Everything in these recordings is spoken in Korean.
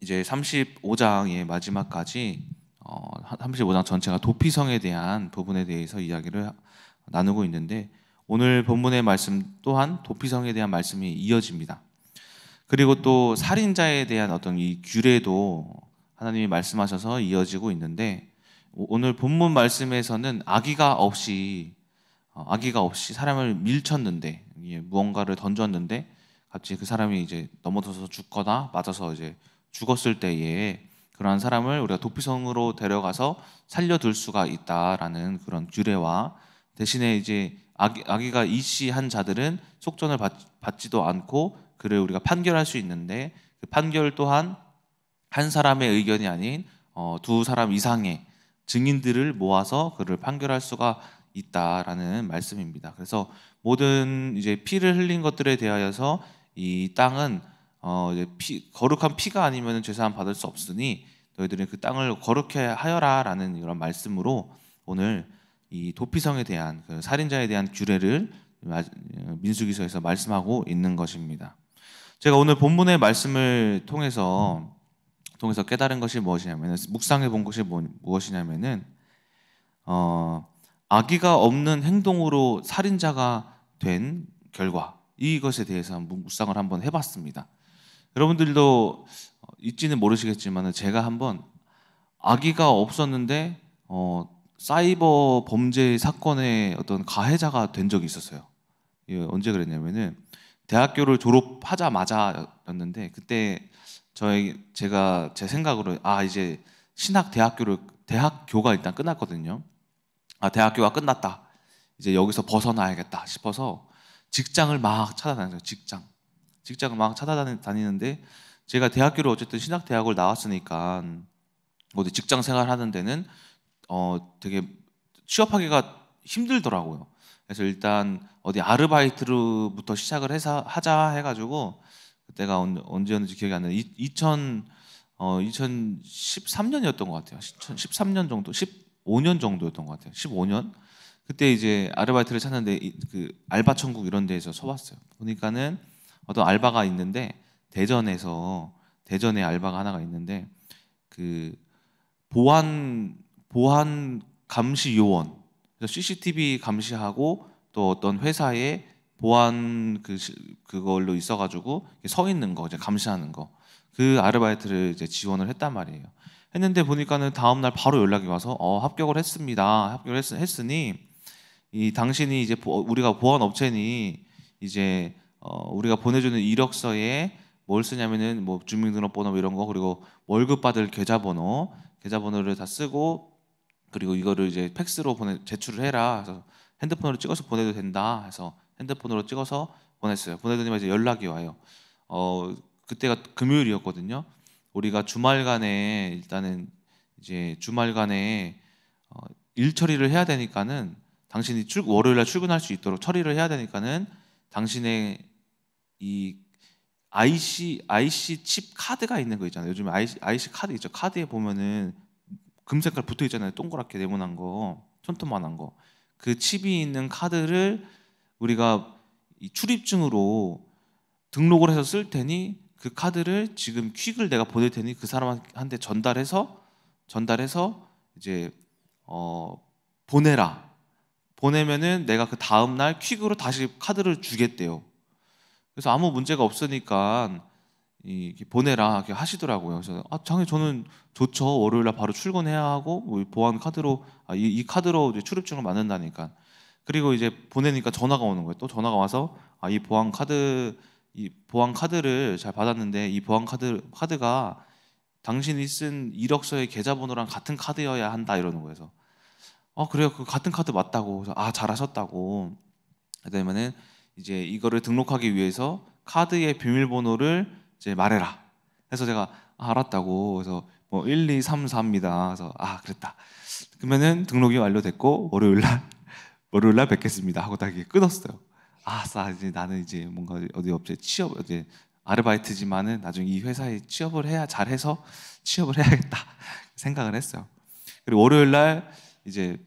이제 35장의 마지막까지 35장 전체가 도피성에 대한 부분에 대해서 이야기를 나누고 있는데, 오늘 본문의 말씀 또한 도피성에 대한 말씀이 이어집니다. 그리고 또 살인자에 대한 어떤 이 규례도 하나님이 말씀하셔서 이어지고 있는데, 오늘 본문 말씀에서는 아기가 없이 사람을 밀쳤는데, 무언가를 던졌는데 갑자기 그 사람이 이제 넘어져서 죽거나 맞아서 이제 죽었을 때에 그러한 사람을 우리가 도피성으로 데려가서 살려둘 수가 있다라는 그런 규례와, 대신에 이제 아기가 이씨한 자들은 속전을 받지도 않고 그를 우리가 판결할 수 있는데, 그 판결 또한 한 사람의 의견이 아닌 두 사람 이상의 증인들을 모아서 그를 판결할 수가 있다라는 말씀입니다. 그래서 모든 이제 피를 흘린 것들에 대하여서 이 땅은 거룩한 피가 아니면 제사함 받을 수 없으니 너희들은 그 땅을 거룩해 하여라라는 이런 말씀으로 오늘 이 도피성에 대한 그 살인자에 대한 규례를 민수기서에서 말씀하고 있는 것입니다. 제가 오늘 본문의 말씀을 통해서 깨달은 것이 무엇이냐면, 묵상해 본 것이 무엇이냐면은 아기가 없는 행동으로 살인자가 된 결과, 이것에 대해서 묵상을 한번 해봤습니다. 여러분들도 있지는 모르시겠지만 제가 한번 아기가 없었는데 사이버 범죄 사건의 어떤 가해자가 된 적이 있었어요. 언제 그랬냐면은 대학교를 졸업하자마자였는데, 그때 제가 제 생각으로 이제 대학교가 일단 끝났거든요. 대학교가 끝났다, 이제 여기서 벗어나야겠다 싶어서 직장을 막 찾아다녔어요. 직장을 막 찾아다니는데, 제가 대학교를 어쨌든 신학대학을 나왔으니까 어디 직장 생활하는 데는 되게 취업하기가 힘들더라고요. 그래서 일단 어디 아르바이트로부터 시작을 하자 해가지고, 그때가 언제였는지 기억이 안 나요. 2013년이었던 것 같아요. 13년 정도, 15년 정도였던 것 같아요. 15년. 그때 이제 아르바이트를 찾는데 그 알바 천국 이런 데에서 서봤어요. 보니까는 어떤 알바가 있는데, 대전에 알바가 하나가 있는데, 그 보안 감시 요원, 그래서 CCTV 감시하고 또 어떤 회사에 보안 그걸로 있어가지고 서 있는 거 이제 감시하는 거, 그 아르바이트를 이제 지원을 했단 말이에요. 했는데 보니까는 다음 날 바로 연락이 와서 합격을 했습니다. 했으니 이 당신이 이제 우리가 보안 업체니 이제 우리가 보내주는 이력서에 뭘 쓰냐면은 뭐 주민등록번호 이런 거, 그리고 월급 받을 계좌번호를 다 쓰고, 그리고 이거를 이제 팩스로 제출을 해라. 그래서 핸드폰으로 찍어서 보내도 된다 해서 핸드폰으로 찍어서 보냈어요. 보내더니 이제 연락이 와요. 그때가 금요일이었거든요. 우리가 주말간에 일단은 이제 일 처리를 해야 되니까는, 당신이 월요일날 출근할 수 있도록 처리를 해야 되니까는 당신의 이 IC 칩 카드가 있는 거 있잖아요. 요즘에 IC 카드 있죠. 카드에 보면은 금색깔 붙어 있잖아요. 동그랗게 네모난 거, 손톱만한 거. 그 칩이 있는 카드를 우리가 이 출입증으로 등록을 해서 쓸 테니, 그 카드를 지금 퀵을 내가 보낼 테니 그 사람한테 전달해서 이제 보내라. 보내면은 내가 그 다음 날 퀵으로 다시 카드를 주겠대요. 그래서 아무 문제가 없으니까 보내라 이렇게 하시더라고요. 그래서 당연히 저는 좋죠. 월요일날 바로 출근해야 하고 보안 카드로 이 카드로 이제 출입증을 만든다니까. 그리고 이제 보내니까 전화가 오는 거예요. 또 전화가 와서 이 보안 카드를 잘 받았는데, 이 보안 카드가 당신이 쓴 이력서의 계좌번호랑 같은 카드여야 한다 이러는 거예요. 그래서 그래요. 그 같은 카드 맞다고. 그래서 잘하셨다고. 그다음에는 이제 이거를 등록하기 위해서 카드의 비밀번호를 이제 말해라. 그래서 제가 알았다고. 그래서 뭐 1, 2, 3, 4입니다. 그래서 그랬다. 그러면은 등록이 완료됐고 월요일날 뵙겠습니다 하고 딱 끊었어요. 이제 나는 이제 뭔가 어디 업체 이제 아르바이트지만은 나중에 이 회사에 잘해서 취업을 해야겠다 생각을 했어요. 그리고 월요일날 이제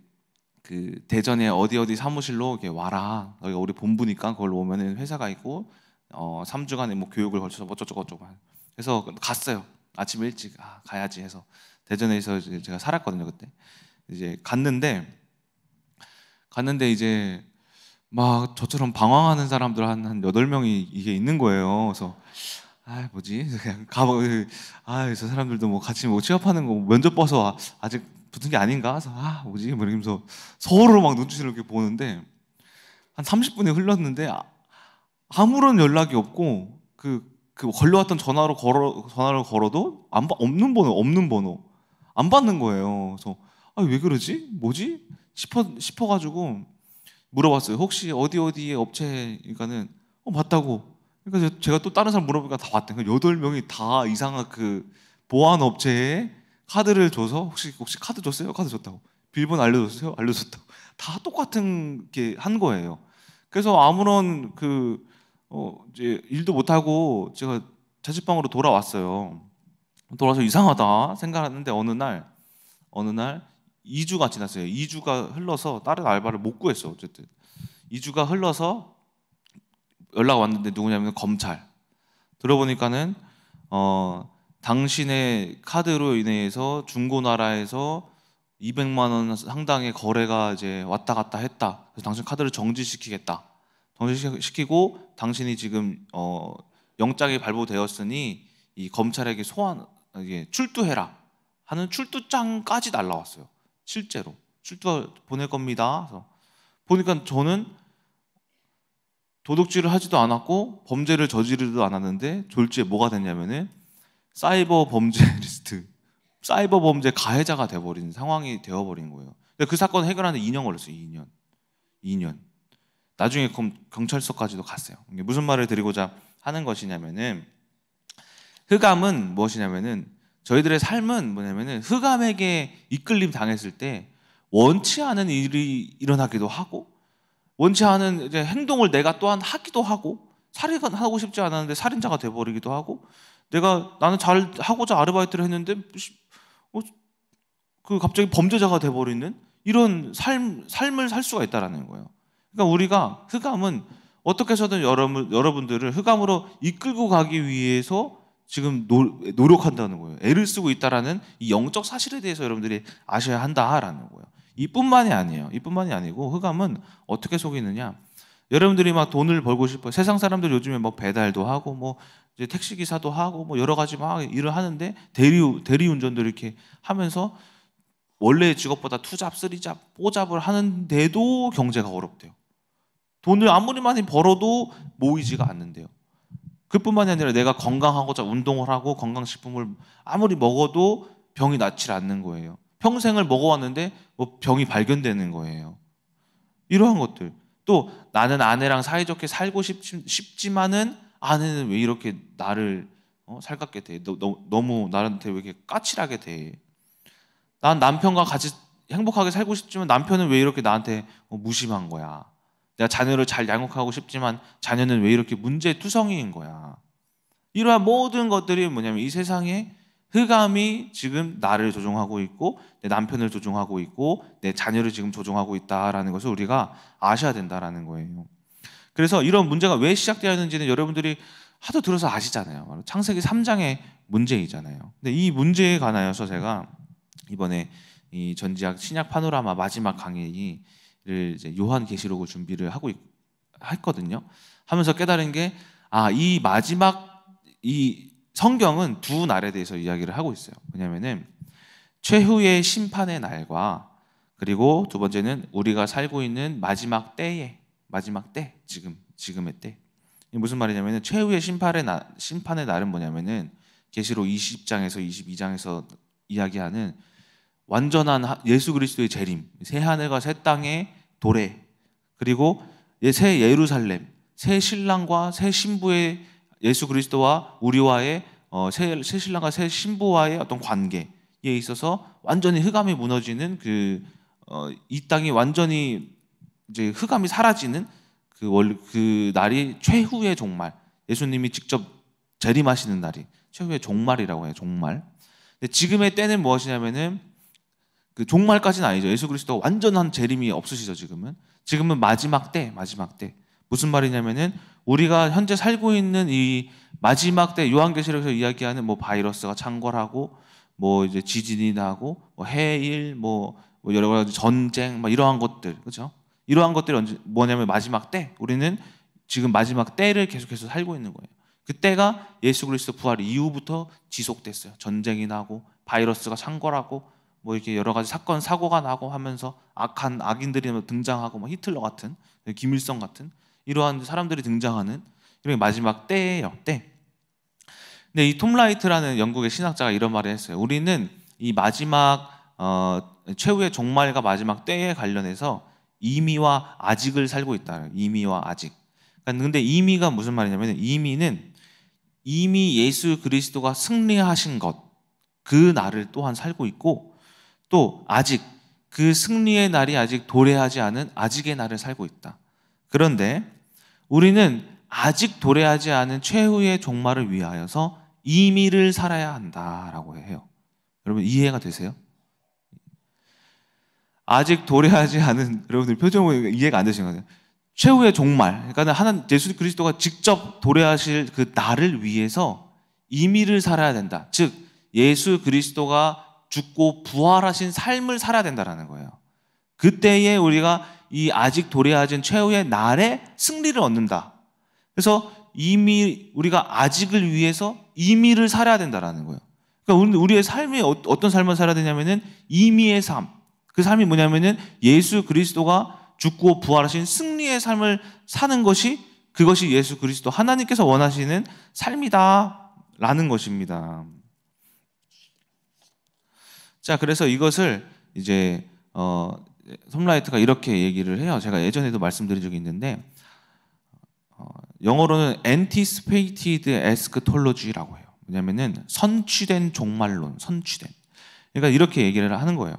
그 대전에 어디 사무실로 이렇게 와라. 여기가 우리 본부니까 그걸로 오면은 회사가 있고 3주간의 뭐 교육을 거쳐서 어쩌고. 그래서 갔어요. 아침 일찍 가야지 해서 대전에서 이제 제가 살았거든요 그때. 이제 갔는데 이제 막 저처럼 방황하는 사람들 한 8명이 이게 있는 거예요. 그래서 뭐지? 그냥 가보. 저 사람들도 뭐 같이 뭐 취업하는 거 면접 봐서 아직 붙은 게 아닌가? 그래서 뭐지? 뭐 이러면서 서로 막 눈치를 이렇게 보는데 한 30분이 흘렀는데 아무런 연락이 없고 그 걸려왔던 전화를 걸어도 없는 번호 안 받는 거예요. 그래서 왜 그러지? 뭐지? 싶어가지고 물어봤어요. 혹시 어디의 업체니까는 맞다고. 그러니까 제가 또 다른 사람 물어보니까 다 맞대. 8명이 다 이상한 그 보안 업체에 카드를 줘서 혹시 카드 줬어요? 카드 줬다고. 비밀번호 알려줬다고. 다 똑같은 게 한 거예요. 그래서 아무런 이제 일도 못 하고 제가 자취방으로 돌아왔어요. 돌아와서 이상하다 생각하는데 어느 날 2주가 지났어요. 2주가 흘러서 다른 알바를 못 구했어. 어쨌든 2주가 흘러서 연락 왔는데 누구냐면 검찰. 들어보니까는 당신의 카드로 인해서 중고나라에서 200만 원 상당의 거래가 이제 왔다 갔다 했다. 그래서 당신 카드를 정지시키겠다. 정지시키고 당신이 지금 영장이 발부되었으니 이 검찰에게 출두해라 하는 출두장까지 날라왔어요. 실제로 출두 보낼 겁니다. 그래서 보니까 저는 도둑질을 하지도 않았고 범죄를 저지르지도 않았는데 졸지에 뭐가 됐냐면은 사이버 범죄 리스트, 사이버 범죄 가해자가 돼버린 상황이 되어버린 거예요. 근데 그 사건 해결하는데 2년 걸렸어요. 2년. 나중에 경찰서까지도 갔어요. 이게 무슨 말을 드리고자 하는 것이냐면은 흑암은 무엇이냐면은 저희들의 삶은 뭐냐면은 흑암에게 이끌림 당했을 때 원치 않은 일이 일어나기도 하고 원치 않은 이제 행동을 내가 또한 하기도 하고 살인하고 싶지 않았는데 살인자가 돼버리기도 하고 나는 잘 하고자 아르바이트를 했는데 갑자기 범죄자가 돼버리는 이런 삶을 살 수가 있다라는 거예요. 그러니까 우리가 흑암은 어떻게 해서든 여러분들을 흑암으로 이끌고 가기 위해서 지금 노력한다는 거예요. 애를 쓰고 있다라는 이 영적 사실에 대해서 여러분들이 아셔야 한다라는 거예요. 이뿐만이 아니고 흑암은 어떻게 속이느냐? 여러분들이 막 돈을 벌고 싶어요. 세상 사람들 요즘에 뭐 배달도 하고 뭐 이제 택시 기사도 하고 뭐 여러 가지 막 일을 하는데 대리 운전도 이렇게 하면서 원래의 직업보다 투잡, 쓰리잡, 뽀잡을 하는데도 경제가 어렵대요. 돈을 아무리 많이 벌어도 모이지가 않는데요. 그뿐만이 아니라 내가 건강하고자 운동을 하고 건강식품을 아무리 먹어도 병이 낫지 않는 거예요. 평생을 먹어왔는데 뭐 병이 발견되는 거예요. 이러한 것들. 또 나는 아내랑 사이좋게 살고 싶지만은 아내는 왜 이렇게 나를 살갑게 돼? 너무 나한테 왜 이렇게 까칠하게 돼? 난 남편과 같이 행복하게 살고 싶지만 남편은 왜 이렇게 나한테 무심한 거야? 내가 자녀를 잘 양육하고 싶지만 자녀는 왜 이렇게 문제투성이인 거야? 이러한 모든 것들이 뭐냐면 이 세상에 흑암이 지금 나를 조종하고 있고 내 남편을 조종하고 있고 내 자녀를 지금 조종하고 있다라는 것을 우리가 아셔야 된다라는 거예요. 그래서 이런 문제가 왜 시작되었는지는 여러분들이 하도 들어서 아시잖아요. 바로 창세기 3장의 문제이잖아요. 근데 이 문제에 관하여서 제가 이번에 이 전지학 신약 파노라마 마지막 강의를 이제 요한계시록을 준비를 하고 했거든요. 하면서 깨달은 게 이 마지막 이 성경은 두 날에 대해서 이야기를 하고 있어요. 왜냐하면은 최후의 심판의 날과 그리고 두 번째는 우리가 살고 있는 마지막 때, 지금의 때. 무슨 말이냐면은 최후의 심판의 날은 뭐냐면은 계시록 20장에서 22장에서 이야기하는 완전한 예수 그리스도의 재림, 새 하늘과 새 땅의 도래, 그리고 새 예루살렘, 새 신랑과 새 신부의 예수 그리스도와 우리와의 새 신랑과 새 신부와의 어떤 관계에 있어서 완전히 흑암이 무너지는 이 땅이 완전히 이제 흑암이 사라지는 그 날이 최후의 종말, 예수님이 직접 재림하시는 날이 최후의 종말이라고 해요. 종말. 근데 지금의 때는 무엇이냐면은 그 종말까지는 아니죠. 예수 그리스도가 완전한 재림이 없으시죠. 지금은 마지막 때. 무슨 말이냐면은 우리가 현재 살고 있는 이 마지막 때 요한계시록에서 이야기하는 뭐 바이러스가 창궐하고 뭐 이제 지진이 나고 뭐 해일 뭐 여러 가지 전쟁 막 이러한 것들, 그렇죠? 이러한 것들이 언제 뭐냐면 마지막 때, 우리는 지금 마지막 때를 계속해서 살고 있는 거예요. 그 때가 예수 그리스도 부활 이후부터 지속됐어요. 전쟁이 나고 바이러스가 창궐하고 뭐 이렇게 여러 가지 사건 사고가 나고 하면서 악한 악인들이 등장하고 뭐 히틀러 같은, 김일성 같은 이러한 사람들이 등장하는 이런 마지막 때예요. 때. 근데 이 톰 라이트라는 영국의 신학자가 이런 말을 했어요. 우리는 이 마지막 최후의 종말과 마지막 때에 관련해서 이미와 아직을 살고 있다. 이미와 아직. 근데 이미가 무슨 말이냐면, 이미는 이미 예수 그리스도가 승리하신 것, 그 날을 또한 살고 있고, 또 아직 그 승리의 날이 아직 도래하지 않은 아직의 날을 살고 있다. 그런데 우리는 아직 도래하지 않은 최후의 종말을 위하여서 이미를 살아야 한다라고 해요. 여러분 이해가 되세요? 아직 도래하지 않은, 여러분들 표정이 이해가 안 되시는 거예요. 최후의 종말, 그러니까 하나님 예수 그리스도가 직접 도래하실 그 날을 위해서 이미를 살아야 된다. 즉 예수 그리스도가 죽고 부활하신 삶을 살아야 된다라는 거예요. 그때에 우리가 이 아직 도래하진 최후의 날에 승리를 얻는다. 그래서 이미 우리가 아직을 위해서 이미를 살아야 된다라는 거예요. 그러니까 우리의 삶이 어떤 삶을 살아야 되냐면은 이미의 삶. 그 삶이 뭐냐면은 예수 그리스도가 죽고 부활하신 승리의 삶을 사는 것이, 그것이 예수 그리스도 하나님께서 원하시는 삶이다라는 것입니다. 자, 그래서 이것을 이제 톰 라이트가 이렇게 얘기를 해요. 제가 예전에도 말씀드린 적이 있는데 영어로는 anticipated eschatology라고 해요. 뭐냐면은 선취된 종말론, 선취된. 그러니까 이렇게 얘기를 하는 거예요.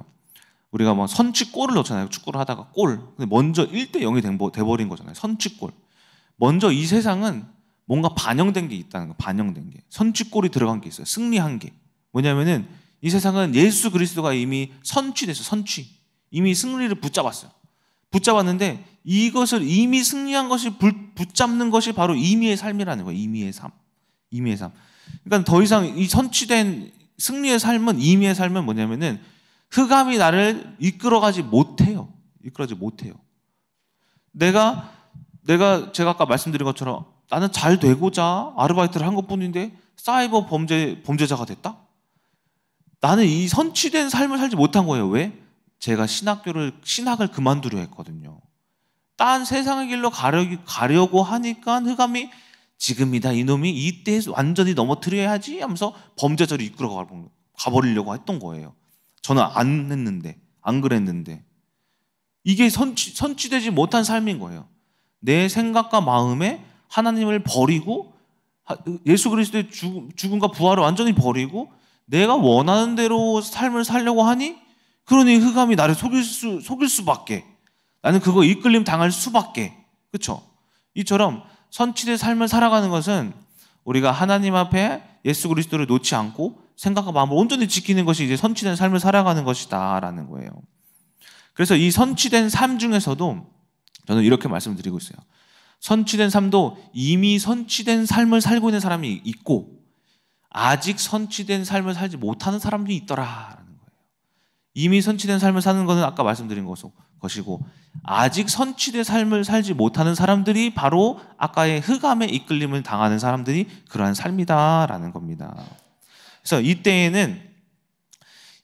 우리가 뭐 선취골을 넣잖아요. 축구를 하다가 골. 근데 먼저 1대 0이 돼버린 거잖아요. 선취골. 먼저 이 세상은 뭔가 반영된 게 있다는 거. 반영된 게. 선취골이 들어간 게 있어요. 승리한 게. 뭐냐면은 이 세상은 예수 그리스도가 이미 선취됐어요. 선취. 이미 승리를 붙잡았어요. 붙잡았는데 이것을 이미 승리한 것이 붙잡는 것이 바로 이미의 삶이라는 거예요. 이미의 삶. 이미의 삶. 그러니까 더 이상 이 선취된 승리의 삶은, 이미의 삶은 뭐냐면은 흑암이 나를 이끌어가지 못해요. 이끌어가지 못해요. 제가 아까 말씀드린 것처럼 나는 잘 되고자 아르바이트를 한 것뿐인데 사이버 범죄자가 됐다? 나는 이 선취된 삶을 살지 못한 거예요. 왜? 제가 신학을 그만두려 했거든요. 딴 세상의 길로 가려고 하니까 흑암이 지금이다, 이놈이 이때 완전히 넘어뜨려야지 하면서 범죄자로 이끌어 가버리려고 했던 거예요. 저는 안 그랬는데 이게 선취되지 못한 삶인 거예요. 내 생각과 마음에 하나님을 버리고 예수 그리스도의 죽음과 부활을 완전히 버리고 내가 원하는 대로 삶을 살려고 하니, 그러니 흑암이 나를 속일 수밖에, 나는 그거 이끌림 당할 수밖에. 그렇죠? 이처럼 선취된 삶을 살아가는 것은 우리가 하나님 앞에 예수 그리스도를 놓지 않고 생각과 마음을 온전히 지키는 것이 이제 선취된 삶을 살아가는 것이다라는 거예요. 그래서 이 선취된 삶 중에서도 저는 이렇게 말씀드리고 있어요. 선취된 삶도 이미 선취된 삶을 살고 있는 사람이 있고 아직 선취된 삶을 살지 못하는 사람이 있더라라는 거예요. 이미 선취된 삶을 사는 것은 아까 말씀드린 것이고, 아직 선취된 삶을 살지 못하는 사람들이 바로 아까의 흑암에 이끌림을 당하는 사람들이 그러한 삶이다라는 겁니다. 그래서 이때에는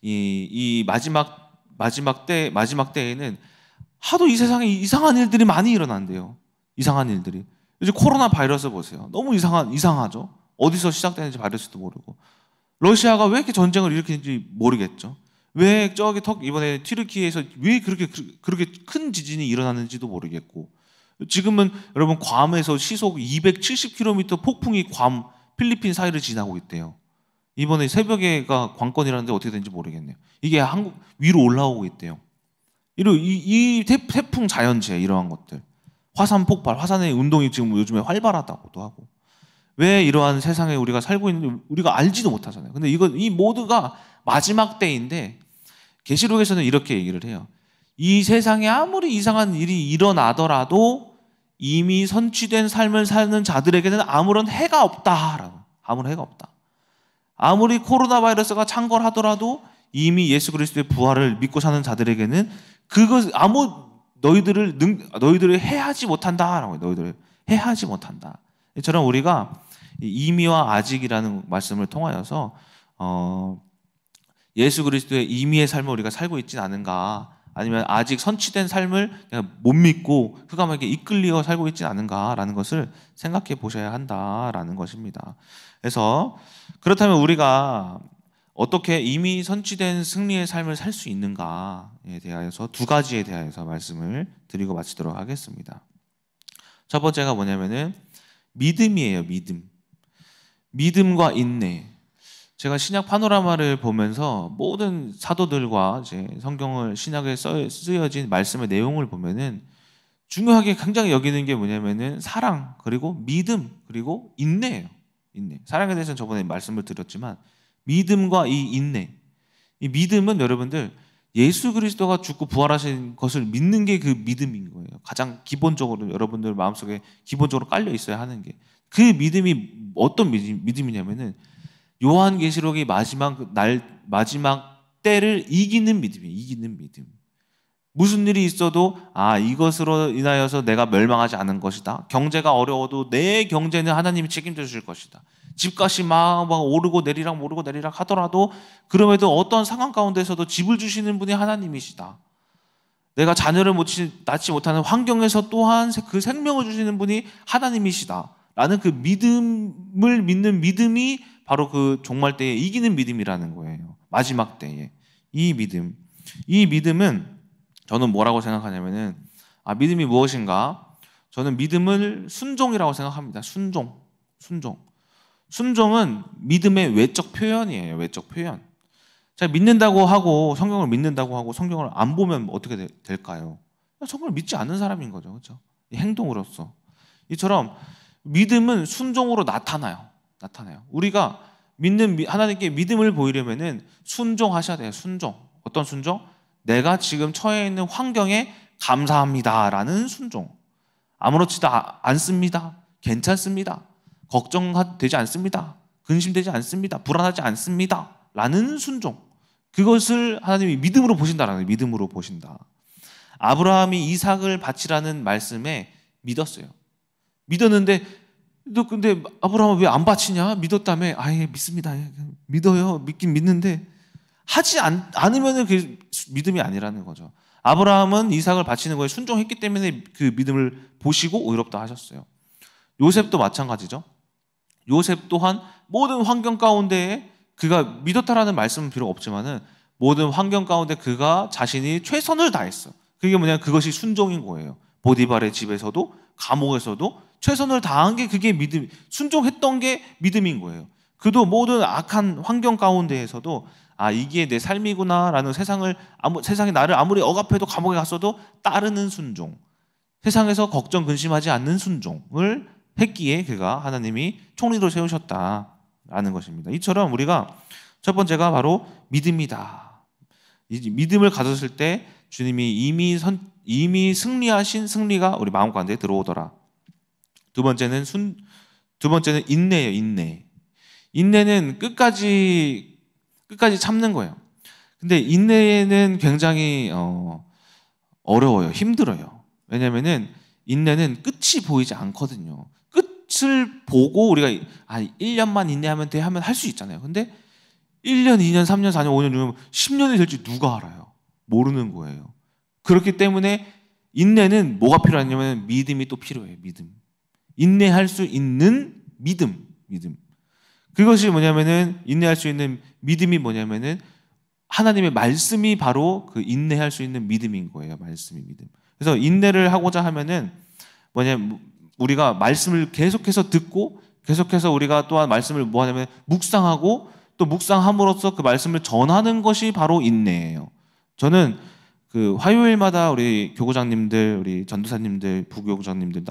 이 마지막 때에는 하도 이 세상에 이상한 일들이 많이 일어난대요. 이상한 일들이. 이제 코로나 바이러스 보세요. 너무 이상하죠. 어디서 시작되는지 바이러스도 모르고. 러시아가 왜 이렇게 전쟁을 일으키는지 모르겠죠. 왜 이번에 튀르키예에서 왜 그렇게 큰 지진이 일어나는지도 모르겠고, 지금은 여러분 괌에서 시속 270km 폭풍이 괌 필리핀 사이를 지나고 있대요. 이번에 새벽에가 관건이라는데 어떻게 되는지 모르겠네요. 이게 한국 위로 올라오고 있대요. 이 태풍 자연재해, 이러한 것들, 화산 폭발, 화산의 운동이 지금 요즘에 활발하다고도 하고, 왜 이러한 세상에 우리가 살고 있는지 우리가 알지도 못하잖아요. 근데 이 모두가 마지막 때인데, 계시록에서는 이렇게 얘기를 해요. 이 세상에 아무리 이상한 일이 일어나더라도 이미 선취된 삶을 사는 자들에게는 아무런 해가 없다라고. 아무런 해가 없다. 아무리 코로나 바이러스가 창궐하더라도 이미 예수 그리스도의 부활을 믿고 사는 자들에게는 그것 너희들을 해하지 못한다라고. 너희들을 해하지 못한다. 이처럼 우리가 이미와 아직이라는 말씀을 통하여서 예수 그리스도의 이미의 삶을 우리가 살고 있지는 않은가, 아니면 아직 선취된 삶을 그냥 못 믿고 흑암에게 이끌려 살고 있지는 않은가라는 것을 생각해 보셔야 한다라는 것입니다. 그래서 그렇다면 우리가 어떻게 이미 선취된 승리의 삶을 살 수 있는가에 대하여서 두 가지에 대하여서 말씀을 드리고 마치도록 하겠습니다. 첫 번째가 뭐냐면은 믿음이에요. 믿음과 인내. 제가 신약 파노라마를 보면서 모든 사도들과 이제 성경을 신약에 쓰여진 말씀의 내용을 보면은 중요하게 굉장히 여기는 게 뭐냐면은 사랑, 그리고 믿음, 그리고 인내예요. 인내. 사랑에 대해서는 저번에 말씀을 드렸지만 믿음과 이 인내. 이 믿음은 여러분들 예수 그리스도가 죽고 부활하신 것을 믿는 게 그 믿음인 거예요. 가장 기본적으로 여러분들 마음속에 기본적으로 깔려 있어야 하는 게. 그 믿음이 어떤 믿음이냐면은 요한계시록의 마지막 때를 이기는 믿음이에요. 이기는 믿음. 무슨 일이 있어도 이것으로 인하여서 내가 멸망하지 않은 것이다. 경제가 어려워도 내 경제는 하나님이 책임져 주실 것이다. 집값이 막 오르고 내리락 하더라도 그럼에도 어떤 상황 가운데서도 집을 주시는 분이 하나님이시다. 내가 자녀를 낳지 못하는 환경에서 또한 그 생명을 주시는 분이 하나님이시다. 라는 그 믿음을 믿는 믿음이 바로 그 종말 때에 이기는 믿음이라는 거예요. 마지막 때에. 이 믿음은 저는 뭐라고 생각하냐면은 믿음이 무엇인가? 저는 믿음을 순종이라고 생각합니다. 순종은 믿음의 외적 표현이에요. 외적 표현. 자, 믿는다고 하고 성경을 믿는다고 하고 성경을 안 보면 어떻게 될까요? 성경을 믿지 않는 사람인 거죠. 그렇죠? 행동으로서. 이처럼 믿음은 순종으로 나타나요. 우리가 하나님께 믿음을 보이려면은 순종하셔야 돼요. 순종. 어떤 순종? 내가 지금 처해 있는 환경에 감사합니다라는 순종. 아무렇지도 않습니다. 괜찮습니다. 걱정되지 않습니다. 근심되지 않습니다. 불안하지 않습니다. 라는 순종. 그것을 하나님이 믿음으로 보신다라는 거예요. 믿음으로 보신다. 아브라함이 이삭을 바치라는 말씀에 믿었어요. 믿었는데 근데 아브라함은 왜 안 바치냐? 믿었다며. 믿습니다. 믿어요. 믿긴 믿는데 하지 않으면 그 믿음이 아니라는 거죠. 아브라함은 이삭을 바치는 거에 순종했기 때문에 그 믿음을 보시고 의롭다 하셨어요. 요셉도 마찬가지죠. 요셉 또한 모든 환경 가운데에 그가 믿었다라는 말씀은 비록 없지만은 모든 환경 가운데 그가 자신이 최선을 다했어. 그게 뭐냐면 그것이 순종인 거예요. 보디발의 집에서도 감옥에서도 최선을 다한 게 그게 믿음, 순종했던 게 믿음인 거예요. 그도 모든 악한 환경 가운데에서도 이게 내 삶이구나라는 세상이 나를 아무리 억압해도 감옥에 갔어도 따르는 순종, 세상에서 걱정 근심하지 않는 순종을 했기에 그가 하나님이 총리로 세우셨다라는 것입니다. 이처럼 우리가 첫 번째가 바로 믿음이다. 이 믿음을 가졌을 때 주님이 이미 승리하신 승리가 우리 마음 가운데 들어오더라. 두 번째는 인내예요. 인내는 끝까지 참는 거예요. 근데 인내는 굉장히 어려워요. 힘들어요. 왜냐면은 인내는 끝이 보이지 않거든요. 끝을 보고 우리가 1년만 인내하면 돼 하면 할 수 있잖아요. 근데 1년, 2년, 3년, 4년, 5년, 6년, 10년이 될지 누가 알아요? 모르는 거예요. 그렇기 때문에 인내는 뭐가 필요하냐면 믿음이 또 필요해요. 믿음. 인내할 수 있는 믿음. 그것이 뭐냐면은 인내할 수 있는 믿음이 뭐냐면은 하나님의 말씀이 바로 그 인내할 수 있는 믿음인 거예요. 말씀이 믿음. 그래서 인내를 하고자 하면은 우리가 말씀을 계속해서 듣고 계속해서 우리가 또한 말씀을 뭐하냐면 묵상하고 또 묵상함으로써 그 말씀을 전하는 것이 바로 인내예요. 저는 그 화요일마다 우리 교구장님들, 우리 전도사님들, 부교구장님들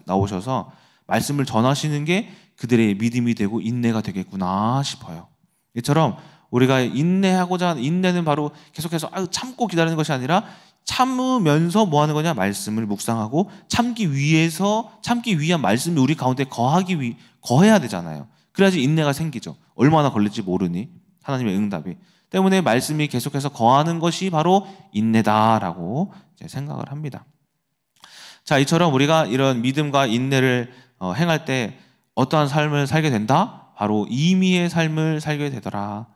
나오셔서 말씀을 전하시는 게 그들의 믿음이 되고 인내가 되겠구나 싶어요. 이처럼 우리가 인내는 바로 계속해서 참고 기다리는 것이 아니라 참으면서 뭐 하는 거냐? 말씀을 묵상하고 참기 위한 말씀이 우리 가운데 거해야 되잖아요. 그래야지 인내가 생기죠. 얼마나 걸릴지 모르니 하나님의 응답이. 때문에 말씀이 계속해서 거하는 것이 바로 인내다라고 생각을 합니다. 자, 이처럼 우리가 이런 믿음과 인내를 행할 때 어떠한 삶을 살게 된다? 바로 임의의 삶을 살게 되더라.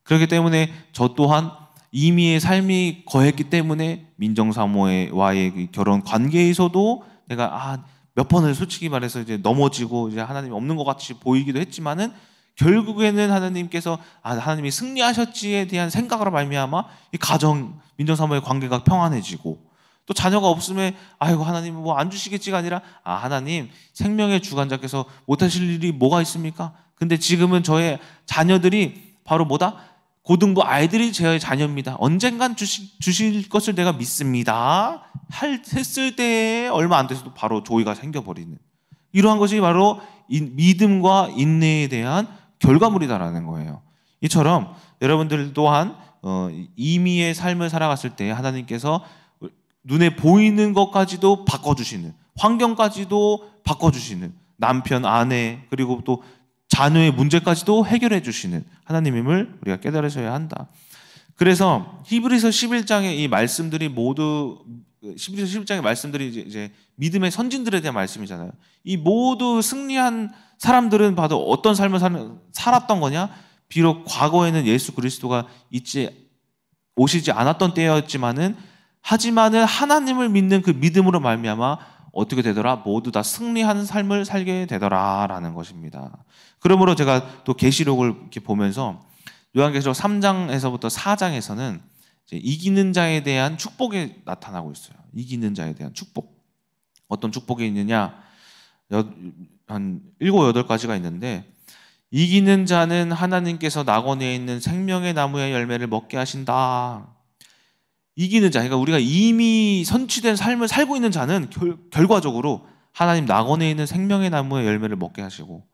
그렇기 때문에 저 또한 임의의 삶이 거했기 때문에 민정사모와의 결혼 관계에서도 내가 몇 번을 솔직히 말해서 이제 넘어지고 이제 하나님이 없는 것 같이 보이기도 했지만은 결국에는 하나님께서 하나님이 승리하셨지에 대한 생각으로 말미암아 이 가정 민정사모의 관계가 평안해지고, 또 자녀가 없으면 아이고 하나님 뭐 안 주시겠지가 아니라 하나님 생명의 주관자께서 못하실 일이 뭐가 있습니까? 근데 지금은 저의 자녀들이 바로 뭐다? 고등부 아이들이 제 자녀입니다. 언젠간 주실 것을 내가 믿습니다. 했을 때에 얼마 안 돼서도 바로 조의가 생겨버리는, 이러한 것이 바로 믿음과 인내에 대한 결과물이다라는 거예요. 이처럼 여러분들 또한 임의의 삶을 살아갔을 때 하나님께서 눈에 보이는 것까지도 바꿔주시는, 환경까지도 바꿔주시는, 남편, 아내, 그리고 또 자녀의 문제까지도 해결해 주시는 하나님임을 우리가 깨달으셔야 한다. 그래서 히브리서 11장의 이 말씀들이 모두, 히브리서 11장의 말씀들이 이제 믿음의 선진들에 대한 말씀이잖아요. 이 모두 승리한 사람들은 봐도 어떤 삶을 살았던 거냐? 비록 과거에는 예수 그리스도가 오시지 않았던 때였지만은, 하지만은 하나님을 믿는 그 믿음으로 말미암아 어떻게 되더라? 모두 다 승리하는 삶을 살게 되더라라는 것입니다. 그러므로 제가 또 계시록을 이렇게 보면서 요한계시록 3장에서부터 4장에서는 이기는 자에 대한 축복이 나타나고 있어요. 이기는 자에 대한 축복. 어떤 축복이 있느냐? 한 7, 8가지가 있는데, 이기는 자는 하나님께서 낙원에 있는 생명의 나무의 열매를 먹게 하신다. 이기는 자, 그러니까 우리가 이미 선취된 삶을 살고 있는 자는 결과적으로 하나님 낙원에 있는 생명의 나무의 열매를 먹게 하시고,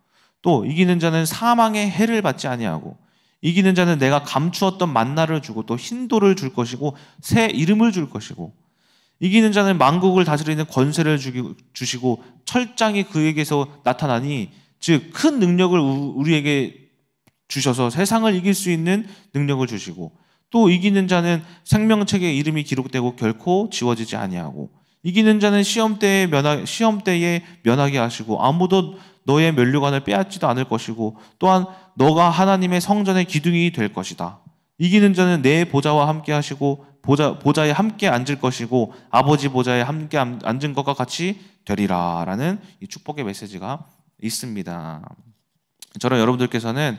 또 이기는 자는 사망의 해를 받지 아니하고, 이기는 자는 내가 감추었던 만나를 주고 또 흰돌을 줄 것이고 새 이름을 줄 것이고, 이기는 자는 만국을 다스리는 권세를 주시고 철장이 그에게서 나타나니, 즉 큰 능력을 우리에게 주셔서 세상을 이길 수 있는 능력을 주시고, 또 이기는 자는 생명책에 이름이 기록되고 결코 지워지지 아니하고, 이기는 자는 시험 때에 면하게 하시고 아무도 너의 면류관을 빼앗지도 않을 것이고, 또한 너가 하나님의 성전의 기둥이 될 것이다. 이기는 자는 내 보좌와 함께 하시고 보좌에 함께 앉을 것이고 아버지 보좌에 함께 앉은 것과 같이 되리라 라는 이 축복의 메시지가 있습니다. 저런 여러분들께서는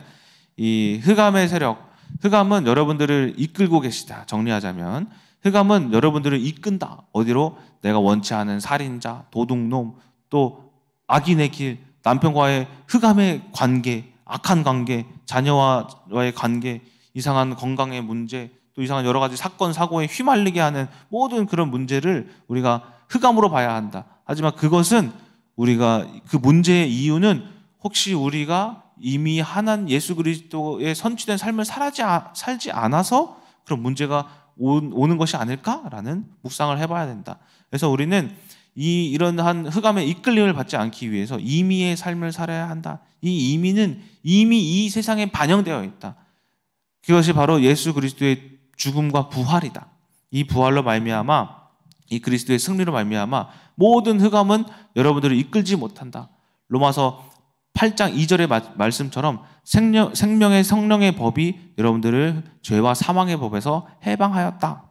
이 흑암의 세력, 흑암은 여러분들을 이끌고 계시다. 정리하자면 흑암은 여러분들을 이끈다. 어디로? 내가 원치 않은 살인자, 도둑놈, 또 악인의 길, 남편과의 흑암의 관계, 악한 관계, 자녀와의 관계, 이상한 건강의 문제, 또 이상한 여러 가지 사건, 사고에 휘말리게 하는 모든 그런 문제를 우리가 흑암으로 봐야 한다. 하지만 그것은 우리가 그 문제의 이유는 혹시 우리가 이미 예수 그리스도의 선취된 삶을 살지 않아서 그런 문제가 오는 것이 아닐까라는 묵상을 해봐야 된다. 그래서 우리는 이러한 흑암의 이끌림을 받지 않기 위해서 임의의 삶을 살아야 한다. 이 임의는 이미 이 세상에 반영되어 있다. 그것이 바로 예수 그리스도의 죽음과 부활이다. 이 부활로 말미암아, 이 그리스도의 승리로 말미암아 모든 흑암은 여러분들을 이끌지 못한다. 로마서 8장 2절의 말씀처럼 생명의 성령의 법이 여러분들을 죄와 사망의 법에서 해방하였다.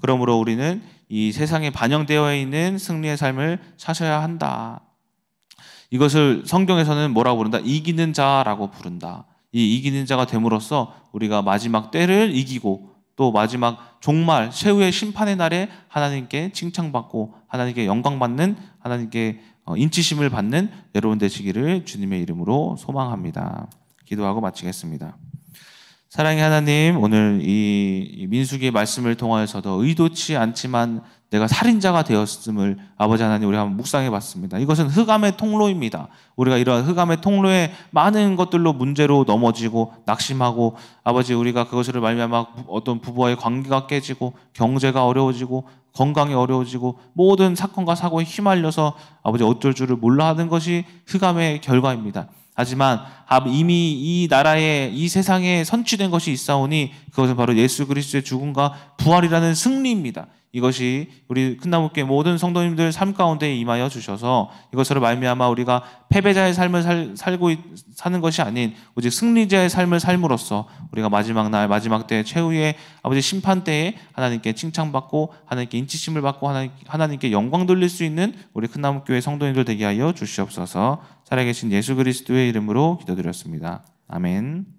그러므로 우리는 이 세상에 반영되어 있는 승리의 삶을 사셔야 한다. 이것을 성경에서는 뭐라고 부른다? 이기는 자라고 부른다. 이 이기는 자가 됨으로써 우리가 마지막 때를 이기고 또 마지막 종말 최후의 심판의 날에 하나님께 칭찬받고 하나님께 영광받는, 하나님께 인치심을 받는 여러분 되시기를 주님의 이름으로 소망합니다. 기도하고 마치겠습니다. 사랑의 하나님, 오늘 이 민수기의 말씀을 통하여서도 의도치 않지만 내가 살인자가 되었음을 아버지 하나님 우리가 한번 묵상해 봤습니다. 이것은 흑암의 통로입니다. 우리가 이러한 흑암의 통로에 많은 것들로 문제로 넘어지고 낙심하고 아버지 우리가 그것을 말미암아 어떤 부부와의 관계가 깨지고 경제가 어려워지고 건강이 어려워지고 모든 사건과 사고에 휘말려서 아버지 어쩔 줄을 몰라 하는 것이 흑암의 결과입니다. 하지만 이미 이 나라에 이 세상에 선취된 것이 있사오니 그것은 바로 예수 그리스도의 죽음과 부활이라는 승리입니다. 이것이 우리 큰나무교회 모든 성도님들 삶 가운데 임하여 주셔서 이것으로 말미암아 우리가 패배자의 삶을 사는 것이 아닌 오직 승리자의 삶을 삶으로써 우리가 마지막 날 마지막 때 최후의 아버지 심판 때에 하나님께 칭찬받고 하나님께 인치심을 받고 하나님께 영광 돌릴 수 있는 우리 큰나무교회 성도님들 되게 하여 주시옵소서. 살아계신 예수 그리스도의 이름으로 기도드렸습니다. 아멘.